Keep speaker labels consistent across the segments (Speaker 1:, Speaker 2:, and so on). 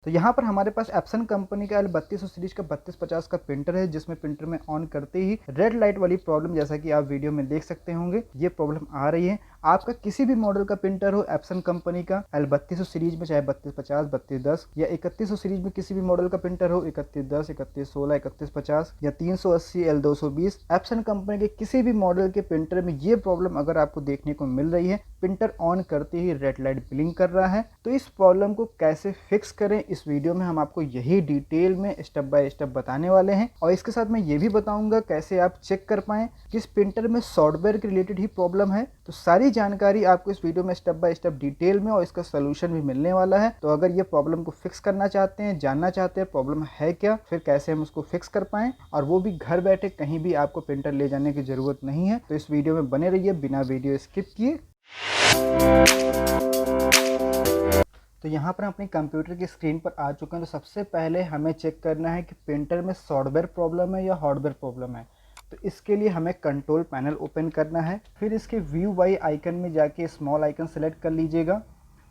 Speaker 1: तो यहाँ पर हमारे पास एप्सन कंपनी का L3200 सीरीज का 3250 का प्रिंटर है, जिसमें प्रिंटर में ऑन करते ही रेड लाइट वाली प्रॉब्लम, जैसा कि आप वीडियो में देख सकते होंगे, ये प्रॉब्लम आ रही है। आपका किसी भी मॉडल का प्रिंटर हो एप्सन कंपनी का L3200 सीरीज में, चाहे 3250, 3210 या 3100 सीरीज में किसी भी मॉडल का प्रिंटर हो, 3110, 3116, 3150 या 380 L220, एप्सन कंपनी के किसी भी मॉडल के प्रिंटर में ये प्रॉब्लम अगर आपको देखने को मिल रही है, प्रिंटर ऑन करते ही रेड लाइट ब्लिंक कर रहा है, तो इस प्रॉब्लम को कैसे फिक्स करें, इस वीडियो में हम आपको यही डिटेल में स्टेप बाय स्टेप बताने वाले हैं। और इसके साथ मैं ये भी बताऊंगा कैसे आप चेक कर पाएं किस प्रिंटर में सॉफ्टवेयर के रिलेटेड ही प्रॉब्लम है। तो सारी जानकारी आपको इस वीडियो में स्टेप बाय स्टेप डिटेल में और इसका सोल्यूशन भी मिलने वाला है। तो अगर ये प्रॉब्लम को फिक्स करना चाहते हैं, जानना चाहते हैं प्रॉब्लम है क्या, फिर कैसे हम उसको फिक्स कर पाएं, और वो भी घर बैठे, कहीं भी आपको प्रिंटर ले जाने की जरूरत नहीं है, तो इस वीडियो में बने रहिए बिना वीडियो स्किप किए। तो यहाँ पर हम अपने कंप्यूटर की स्क्रीन पर आ चुके हैं। तो सबसे पहले हमें चेक करना है कि प्रिंटर में सॉफ्टवेयर प्रॉब्लम है या हार्डवेयर प्रॉब्लम है। तो इसके लिए हमें कंट्रोल पैनल ओपन करना है, फिर इसके व्यू बाय आइकन में जाके स्मॉल आइकन सेलेक्ट कर लीजिएगा।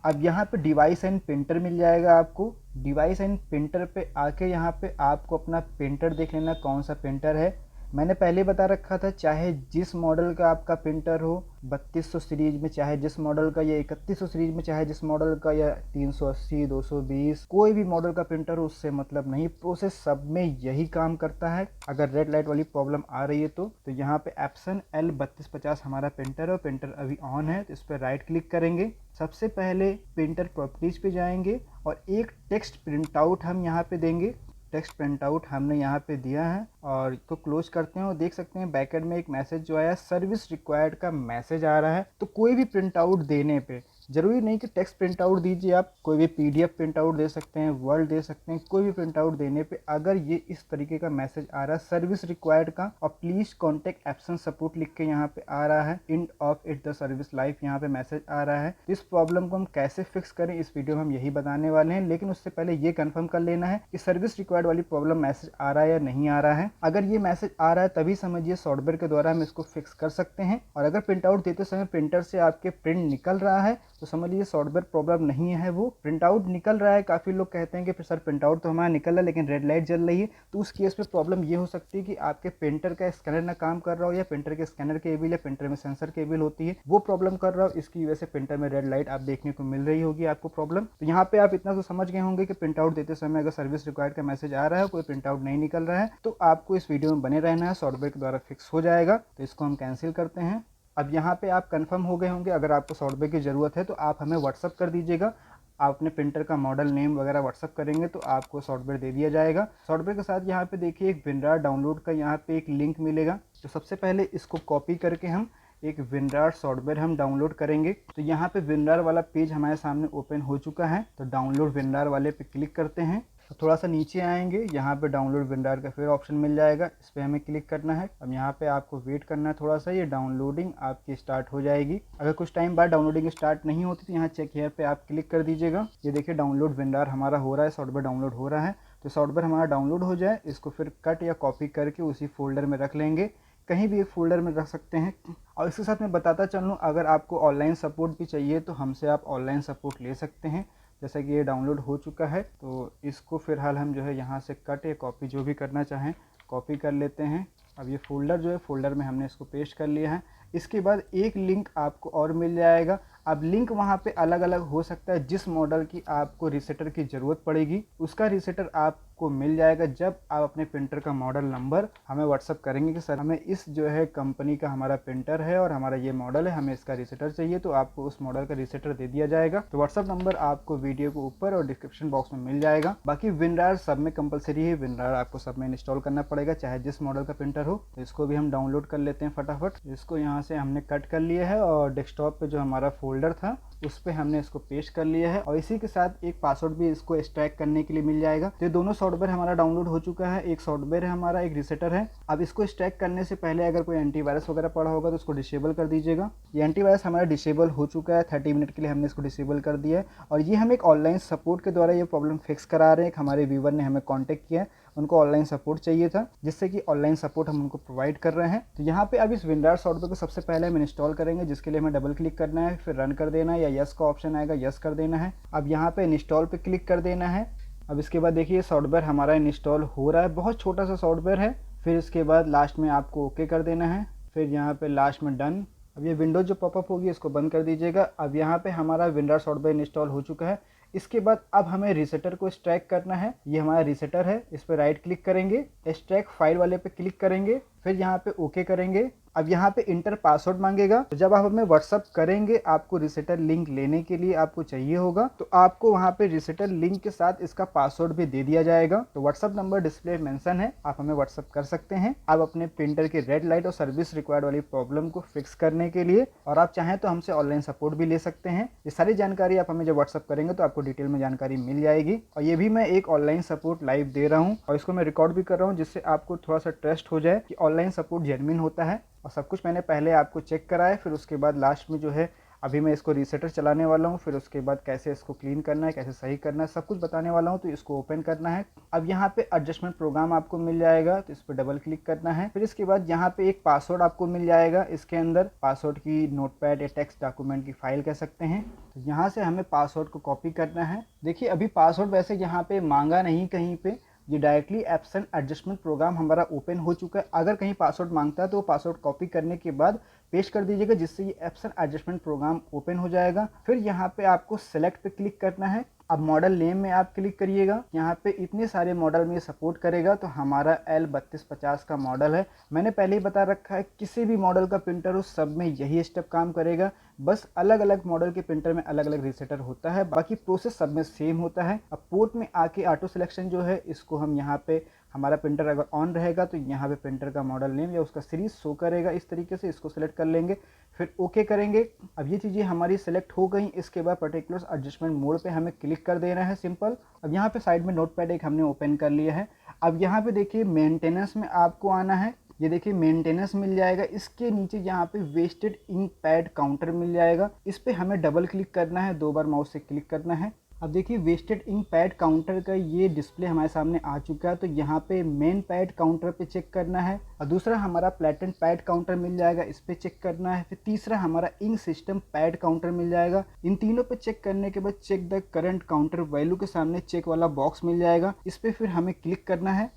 Speaker 1: अब यहाँ पे डिवाइस एंड प्रिंटर मिल जाएगा आपको। डिवाइस एंड प्रिंटर पे आके यहाँ पे आपको अपना प्रिंटर देख लेना, कौन सा प्रिंटर है। मैंने पहले बता रखा था, चाहे जिस मॉडल का आपका प्रिंटर हो, 3200 सीरीज में चाहे जिस मॉडल का, या 3100 सीरीज में चाहे जिस मॉडल का, या 380, 220, कोई भी मॉडल का प्रिंटर हो, उससे मतलब नहीं, प्रोसेस सब में यही काम करता है। अगर रेड लाइट वाली प्रॉब्लम आ रही है तो यहाँ पे एप्सन L3250 हमारा प्रिंटर है, प्रिंटर अभी ऑन है, तो इस पर राइट क्लिक करेंगे। सबसे पहले प्रिंटर प्रॉपर्टीज पे जाएंगे और एक टेक्स्ट प्रिंट आउट हम यहाँ पे देंगे। टेक्स्ट प्रिंट आउट हमने यहाँ पे दिया है और इसको क्लोज करते हैं और देख सकते हैं बैकएंड में एक मैसेज जो आया, सर्विस रिक्वायर्ड का मैसेज आ रहा है। तो कोई भी प्रिंट आउट देने पे जरूरी नहीं कि टेक्स्ट प्रिंट आउट दीजिए, आप कोई भी PDF प्रिंट आउट दे सकते हैं, वर्ड दे सकते हैं। कोई भी प्रिंट आउट देने पे अगर ये इस तरीके का मैसेज आ रहा है सर्विस रिक्वायर्ड का, और प्लीज कॉन्टेक्ट एप्सन सपोर्ट लिख के यहाँ पे आ रहा है, end of it the service life यहाँ पे मैसेज आ रहा है। इस प्रॉब्लम को हम कैसे फिक्स करें इस वीडियो में हम यही बताने वाले हैं, लेकिन उससे पहले ये कंफर्म कर लेना है कि सर्विस रिक्वायर्ड वाली प्रॉब्लम मैसेज आ रहा है या नहीं आ रहा है। अगर ये मैसेज आ रहा है तभी समझिए सॉफ्टवेयर के द्वारा हम इसको फिक्स कर सकते हैं, और अगर प्रिंट आउट देते समय प्रिंटर से आपके प्रिंट निकल रहा है तो समझ लीजिए सॉफ्टवेयर प्रॉब्लम नहीं है, वो प्रिंट आउट निकल रहा है। काफी लोग कहते हैं कि सर प्रिंट आउट तो हमारा निकल रहा है लेकिन रेड लाइट जल रही है, तो उस केस में प्रॉब्लम ये हो सकती है कि आपके प्रिंटर का स्कैनर ना काम कर रहा हो, या प्रिंटर के स्कैनर केबल या प्रिंटर में सेंसर केबल होती है वो प्रॉब्लम कर रहा हो, इसकी वजह से प्रिंटर में रेड लाइट आप देखने को मिल रही होगी आपको प्रॉब्लम। तो यहाँ पे आप इतना तो समझ गए होंगे कि प्रिंट आउट देते समय अगर सर्विस रिक्वायर्ड का मैसेज आ रहा है, कोई प्रिंट आउट नहीं निकल रहा है, तो आपको इस वीडियो में बने रहना है, सॉफ्टवेयर के द्वारा फिक्स हो जाएगा। तो इसको हम कैंसिल करते हैं। अब यहाँ पे आप कंफर्म हो गए होंगे। अगर आपको सॉफ्टवेयर की ज़रूरत है तो आप हमें व्हाट्सअप कर दीजिएगा। आप अपने प्रिंटर का मॉडल नेम वगैरह व्हाट्सअप करेंगे तो आपको सॉफ्टवेयर दे दिया जाएगा। सॉफ्टवेयर के साथ यहाँ पे देखिए एक WinRAR डाउनलोड का यहाँ पे एक लिंक मिलेगा। तो सबसे पहले इसको कॉपी करके हम एक WinRAR सॉफ्टवेयर हम डाउनलोड करेंगे। तो यहाँ पे WinRAR वाला पेज हमारे सामने ओपन हो चुका है। तो डाउनलोड WinRAR वाले पे क्लिक करते हैं। तो थोड़ा सा नीचे आएंगे, यहाँ पे डाउनलोड WinRAR का फिर ऑप्शन मिल जाएगा, इस पर हमें क्लिक करना है। अब यहाँ पे आपको वेट करना है थोड़ा सा, ये डाउनलोडिंग आपकी स्टार्ट हो जाएगी। अगर कुछ टाइम बाद डाउनलोडिंग स्टार्ट नहीं होती तो यहाँ चेक हियर पे आप क्लिक कर दीजिएगा। ये देखिए डाउनलोड WinRAR हमारा हो रहा है, सॉफ्टवेयर डाउनलोड हो रहा है। तो सॉफ्टवेयर हमारा डाउनलोड हो जाए, इसको फिर कट या कॉपी करके उसी फोल्डर में रख लेंगे, कहीं भी एक फोल्डर में रख सकते हैं। और इसके साथ मैं बताता चलूँ, अगर आपको ऑनलाइन सपोर्ट भी चाहिए तो हमसे आप ऑनलाइन सपोर्ट ले सकते हैं। जैसा कि ये डाउनलोड हो चुका है तो इसको फिलहाल हम जो है यहाँ से कट या कॉपी जो भी करना चाहें कॉपी कर लेते हैं। अब ये फोल्डर जो है फोल्डर में हमने इसको पेस्ट कर लिया है। इसके बाद एक लिंक आपको और मिल जाएगा। अब लिंक वहाँ पे अलग अलग हो सकता है, जिस मॉडल की आपको रीसेटर की ज़रूरत पड़ेगी उसका रीसेटर आपको मिल जाएगा जब आप अपने प्रिंटर का मॉडल नंबर हमें व्हाट्सअप करेंगे कि सर हमें इस जो है कंपनी का हमारा प्रिंटर है और हमारा ये मॉडल है, हमें इसका रीसेटर चाहिए, तो आपको उस मॉडल का रीसेटर दे दिया जाएगा। तो व्हाट्सअप नंबर आपको वीडियो के ऊपर और डिस्क्रिप्शन बॉक्स में मिल जाएगा। बाकी WinRAR सब में कंपलसरी है, WinRAR आपको सब में इंस्टॉल करना पड़ेगा चाहे जिस मॉडल का प्रिंटर हो। तो इसको भी हम डाउनलोड कर लेते हैं फटाफट। इसको यहाँ से हमने कट कर लिया है और डेस्कटॉप पे जो हमारा फोल्डर था उस पर हमने इसको पेस्ट कर लिया है, और इसी के साथ एक पासवर्ड भी इसको एक्सट्रैक्ट करने के लिए मिल जाएगा। तो ये दोनों सॉफ्टवेयर हमारा डाउनलोड हो चुका है, एक सॉफ्टवेयर है हमारा, एक रीसेटर है। अब इसको एक्सट्रैक्ट करने से पहले अगर कोई एंटीवायरस वगैरह पड़ा होगा तो उसको डिसेबल कर दीजिएगा। ये एंटीवायरस हमारा डिसेबल हो चुका है, 30 मिनट के लिए हमने इसको डिसेबल कर दिया है। और ये हम एक ऑनलाइन सपोर्ट के द्वारा ये प्रॉब्लम फिक्स करा रहे हैं। एक हमारे व्यूवर ने हमें कॉन्टैक्ट किया है, उनको ऑनलाइन सपोर्ट चाहिए था, जिससे कि ऑनलाइन सपोर्ट हम उनको प्रोवाइड कर रहे हैं। तो यहाँ पे अब इस WinRAR सॉफ्टवेयर को सबसे पहले हम इंस्टॉल करेंगे, जिसके लिए हमें डबल क्लिक करना है, फिर रन कर देना है या यस का ऑप्शन आएगा, यस कर देना है। अब यहाँ पे इंस्टॉल पे क्लिक कर देना है। अब इसके बाद देखिए सॉफ्टवेयर हमारा इंस्टॉल हो रहा है, बहुत छोटा सा सॉफ्टवेयर है। फिर इसके बाद लास्ट में आपको ओके कर देना है, फिर यहाँ पे लास्ट में डन। अब ये विंडोज जो पॉपअप होगी इसको बंद कर दीजिएगा। अब यहाँ पे हमारा विंडोज सॉफ्टवेयर इंस्टॉल हो चुका है। इसके बाद अब हमें रीसेटर को एक्सट्रैक्ट करना है। ये हमारा रीसेटर है, इस पर राइट क्लिक करेंगे, एक्सट्रैक्ट फाइल वाले पे क्लिक करेंगे, फिर यहाँ पे ओके करेंगे। अब यहाँ पे इंटर पासवर्ड मांगेगा, तो जब आप हमें व्हाट्सअप करेंगे आपको रीसेटर लिंक लेने के लिए आपको चाहिए होगा, तो आपको वहाँ पे रीसेटर लिंक के साथ इसका पासवर्ड भी दे दिया जाएगा। तो व्हाट्सअप नंबर डिस्प्ले मेंशन है, आप हमें व्हाट्सअप कर सकते हैं। आप अपने प्रिंटर की रेड लाइट और सर्विस रिक्वायर्ड वाली प्रॉब्लम को फिक्स करने के लिए, और आप चाहें तो हमसे ऑनलाइन सपोर्ट भी ले सकते हैं। ये सारी जानकारी आप हमें जब व्हाट्सअप करेंगे तो आपको डिटेल में जानकारी मिल जाएगी। और ये भी मैं एक ऑनलाइन सपोर्ट लाइव दे रहा हूँ और इसको मैं रिकॉर्ड भी कर रहा हूँ, जिससे आपको थोड़ा सा ट्रस्ट हो जाए कि ऑनलाइन सपोर्ट जेन्युइन होता है। और सब कुछ मैंने पहले आपको चेक करा है। फिर उसके बाद लास्ट में जो है अभी मैं इसको रीसेटर चलाने वाला हूँ, फिर उसके बाद कैसे इसको क्लीन करना है, कैसे सही करना है, सब कुछ बताने वाला हूँ। तो इसको ओपन करना है। अब यहाँ पे एडजस्टमेंट प्रोग्राम आपको मिल जाएगा, तो इस पर डबल क्लिक करना है। फिर इसके बाद यहाँ पे एक पासवर्ड आपको मिल जाएगा, इसके अंदर पासवर्ड की नोटपैड या टेक्स्ट डॉक्यूमेंट की फाइल कह सकते हैं। तो यहाँ से हमें पासवर्ड को कॉपी करना है। देखिए अभी पासवर्ड वैसे यहाँ पे मांगा नहीं कहीं पे, ये डायरेक्टली एप्सन एडजस्टमेंट प्रोग्राम हमारा ओपन हो चुका है। अगर कहीं पासवर्ड मांगता है तो वो पासवर्ड कॉपी करने के बाद पेस्ट कर दीजिएगा, जिससे ये एप्सन एडजस्टमेंट प्रोग्राम ओपन हो जाएगा। फिर यहाँ पे आपको सेलेक्ट पे क्लिक करना है। अब मॉडल नेम में आप क्लिक करिएगा, यहाँ पे इतने सारे मॉडल में ये सपोर्ट करेगा। तो हमारा L3250 का मॉडल है। मैंने पहले ही बता रखा है किसी भी मॉडल का प्रिंटर हो सब में यही स्टेप काम करेगा, बस अलग अलग मॉडल के प्रिंटर में अलग अलग रीसेटर होता है, बाकी प्रोसेस सब में सेम होता है। अब पोर्ट में आके ऑटो सिलेक्शन जो है इसको हम यहाँ पे, हमारा प्रिंटर अगर ऑन रहेगा तो यहाँ पे प्रिंटर का मॉडल नेम या उसका सीरीज शो करेगा, इस तरीके से इसको सिलेक्ट कर लेंगे, फिर ओके करेंगे। अब ये चीज़ें हमारी सिलेक्ट हो गई। इसके बाद पर्टिकुलर एडजस्टमेंट मोड पे हमें क्लिक कर देना है, सिंपल। अब यहाँ पे साइड में नोटपैड एक हमने ओपन कर लिया है। अब यहाँ पे देखिए मेंटेनेंस में आपको आना है। ये देखिए मेंटेनेंस मिल जाएगा, इसके नीचे यहाँ पे वेस्टेड इंक पैड काउंटर मिल जाएगा, इस पे हमें डबल क्लिक करना है, 2 बार माउस से क्लिक करना है। अब देखिए वेस्टेड इंक पैड काउंटर का ये डिस्प्ले हमारे सामने आ चुका है। तो यहाँ पे मेन पैड काउंटर पे चेक करना है, और दूसरा हमारा प्लेटेंट पैड काउंटर मिल जाएगा, इस पे चेक करना है। फिर तीसरा हमारा इंक सिस्टम पैड काउंटर मिल जाएगा। इन तीनों पे चेक करने के बाद check the current counter value के सामने चेक वाला बॉक्स मिल जाएगा, इस पे फिर हमें क्लिक करना है।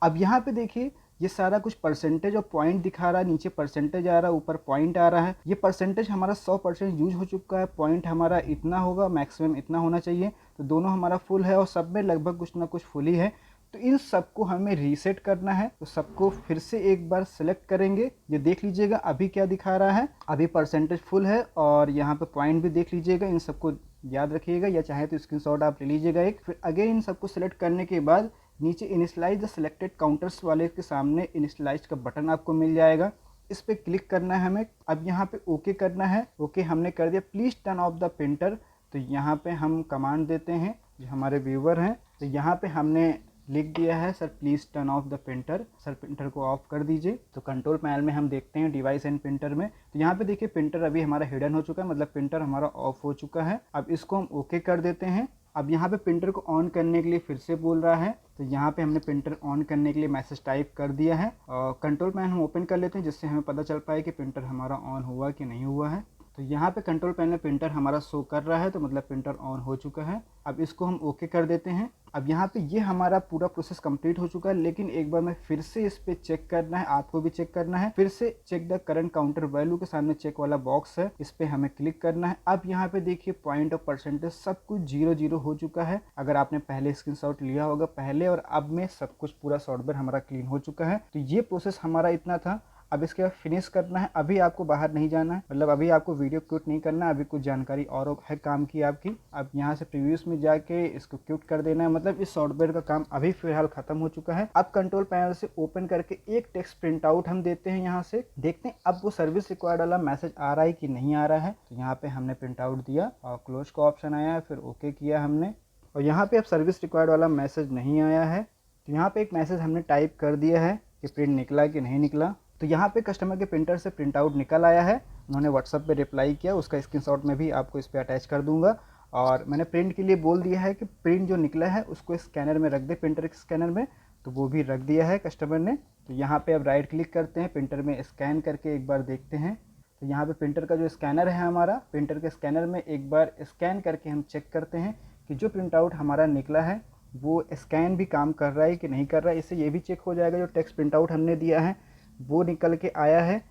Speaker 1: अब यहाँ पे देखिए ये सारा कुछ परसेंटेज और पॉइंट दिखा रहा है, नीचे परसेंटेज आ रहा है, ऊपर पॉइंट आ रहा है। ये परसेंटेज हमारा 100% यूज हो चुका है, पॉइंट हमारा इतना होगा, मैक्सिमम इतना होना चाहिए। तो दोनों हमारा फुल है और सब में लगभग कुछ ना कुछ फुल ही है। तो इन सबको हमें रीसेट करना है। तो सबको फिर से एक बार सेलेक्ट करेंगे। ये देख लीजिएगा अभी क्या दिखा रहा है, अभी परसेंटेज फुल है और यहाँ पे पॉइंट भी देख लीजिएगा। इन सबको याद रखिएगा, या चाहे तो स्क्रीनशॉट आप ले लीजिएगा एक। फिर अगेन इन सबको सेलेक्ट करने के बाद नीचे इनिशियलाइज द सिलेक्टेड काउंटर्स वाले के सामने इनिशियलाइज का बटन आपको मिल जाएगा, इस पे क्लिक करना है हमें। अब यहाँ पे ओके करना है। ओके हमने कर दिया। Please turn off the printer, तो यहाँ पे हम कमांड देते हैं, जो हमारे व्यूवर हैं। तो यहाँ पे हमने लिख दिया है sir please turn off the printer, sir printer को ऑफ कर दीजिए। तो कंट्रोल पैनल में हम देखते हैं डिवाइस एंड प्रिंटर में, तो यहाँ पे देखिए प्रिंटर अभी हमारा हिडन हो चुका है, मतलब प्रिंटर हमारा ऑफ हो चुका है। अब इसको हम ओके कर देते हैं। अब यहाँ पे प्रिंटर को ऑन करने के लिए फिर से बोल रहा है, तो यहाँ पे हमने प्रिंटर ऑन करने के लिए मैसेज टाइप कर दिया है। और कंट्रोल पैनल हम ओपन कर लेते हैं, जिससे हमें पता चल पाए कि प्रिंटर हमारा ऑन हुआ कि नहीं हुआ है। तो यहाँ पे कंट्रोल पैनल प्रिंटर हमारा शो कर रहा है, तो मतलब प्रिंटर ऑन हो चुका है। अब इसको हम ओके कर देते हैं। अब यहाँ पे ये हमारा पूरा प्रोसेस कंप्लीट हो चुका है, लेकिन एक बार मैं फिर से इस पे चेक करना है, आपको भी चेक करना है। फिर से check the current counter value के सामने चेक वाला बॉक्स है, इस पे हमें क्लिक करना है। अब यहाँ पे देखिए पॉइंट और परसेंटेज सब कुछ 0-0 हो चुका है। अगर आपने पहले स्क्रीनशॉट लिया होगा पहले और अब में सब कुछ पूरा सॉफ्टवेयर हमारा क्लीन हो चुका है। तो ये प्रोसेस हमारा इतना था। अब इसके बाद फिनिश करना है। अभी आपको बाहर नहीं जाना है, मतलब अभी आपको वीडियो क्यूट नहीं करना है, अभी कुछ जानकारी और है काम की आपकी। अब यहाँ से प्रीव्यूज में जाके इसको क्यूट कर देना है, मतलब इस सॉफ्टवेयर का काम अभी फिलहाल खत्म हो चुका है। अब कंट्रोल पैनल से ओपन करके एक टेक्स्ट प्रिंट आउट हम देते हैं, यहाँ से देखते हैं अब वो सर्विस रिक्वायर्ड वाला मैसेज आ रहा है कि नहीं आ रहा है। तो यहाँ पे हमने प्रिंट आउट दिया और क्लोज का ऑप्शन आया, फिर ओके किया हमने, और यहाँ पे अब सर्विस रिक्वायर्ड वाला मैसेज नहीं आया है। तो यहाँ पे एक मैसेज हमने टाइप कर दिया है कि प्रिंट निकला कि नहीं निकला। तो यहाँ पे कस्टमर के प्रिंटर से प्रिंट आउट निकल आया है, उन्होंने व्हाट्सअप पे रिप्लाई किया, उसका स्क्रीनशॉट में भी आपको इस पर अटैच कर दूंगा। और मैंने प्रिंट के लिए बोल दिया है कि प्रिंट जो निकला है उसको स्कैनर में रख दे, प्रिंटर के स्कैनर में, तो वो भी रख दिया है कस्टमर ने। तो यहाँ पे अब राइट क्लिक करते हैं, प्रिंटर में स्कैन करके एक बार देखते हैं। तो यहाँ पे प्रिंटर का जो स्कैनर है हमारा, प्रिंटर के स्कैनर में एक बार स्कैन करके हम चेक करते हैं कि जो प्रिंट आउट हमारा निकला है वो स्कैन भी काम कर रहा है कि नहीं कर रहा है। इससे ये भी चेक हो जाएगा जो टेक्स्ट प्रिंट आउट हमने दिया है वो निकल के आया है।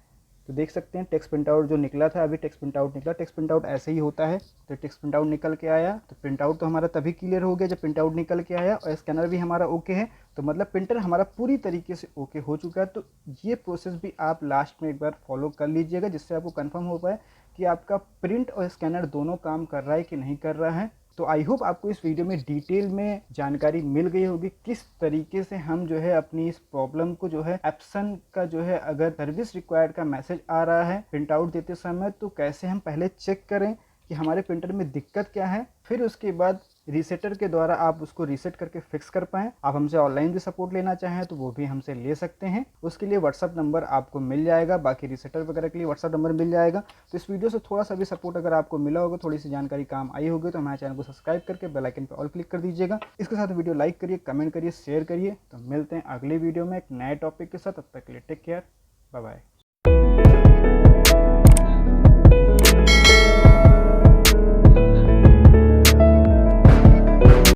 Speaker 1: तो देख सकते हैं टेक्स्ट प्रिंट आउट जो निकला था, अभी टेक्स्ट प्रिंट आउट निकला। टेक्स्ट प्रिंट आउट ऐसे ही होता है। तो टेक्स्ट प्रिंट आउट निकल के आया, तो प्रिंट आउट तो हमारा तभी क्लियर हो गया जब प्रिंट आउट निकल के आया, और स्कैनर भी हमारा ओके है। तो मतलब प्रिंटर हमारा पूरी तरीके से ओके हो चुका है। तो ये प्रोसेस भी आप लास्ट में एक बार फॉलो कर लीजिएगा, जिससे आपको कंफर्म हो पाए कि आपका प्रिंट और स्कैनर दोनों काम कर रहा है कि नहीं कर रहा है। तो आई होप आपको इस वीडियो में डिटेल में जानकारी मिल गई होगी किस तरीके से हम जो है अपनी इस प्रॉब्लम को जो है एप्सन का जो है अगर सर्विस रिक्वायर्ड का मैसेज आ रहा है प्रिंट आउट देते समय, तो कैसे हम पहले चेक करें कि हमारे प्रिंटर में दिक्कत क्या है, फिर उसके बाद रीसेटर के द्वारा आप उसको रीसेट करके फिक्स कर पाएँ। आप हमसे ऑनलाइन भी सपोर्ट लेना चाहें तो वो भी हमसे ले सकते हैं। उसके लिए व्हाट्सअप नंबर आपको मिल जाएगा, बाकी रीसेटर वगैरह के लिए व्हाट्सअप नंबर मिल जाएगा। तो इस वीडियो से थोड़ा सा भी सपोर्ट अगर आपको मिला होगा, थोड़ी सी जानकारी काम आई होगी, तो हमारे चैनल को सब्सक्राइब करके बेल आइकन पर ऑल क्लिक कर दीजिएगा। इसके साथ वीडियो लाइक करिए, कमेंट करिए, शेयर करिए। तो मिलते हैं अगले वीडियो में एक नए टॉपिक के साथ। तब तक के लिए टेक केयर, बाय बाय।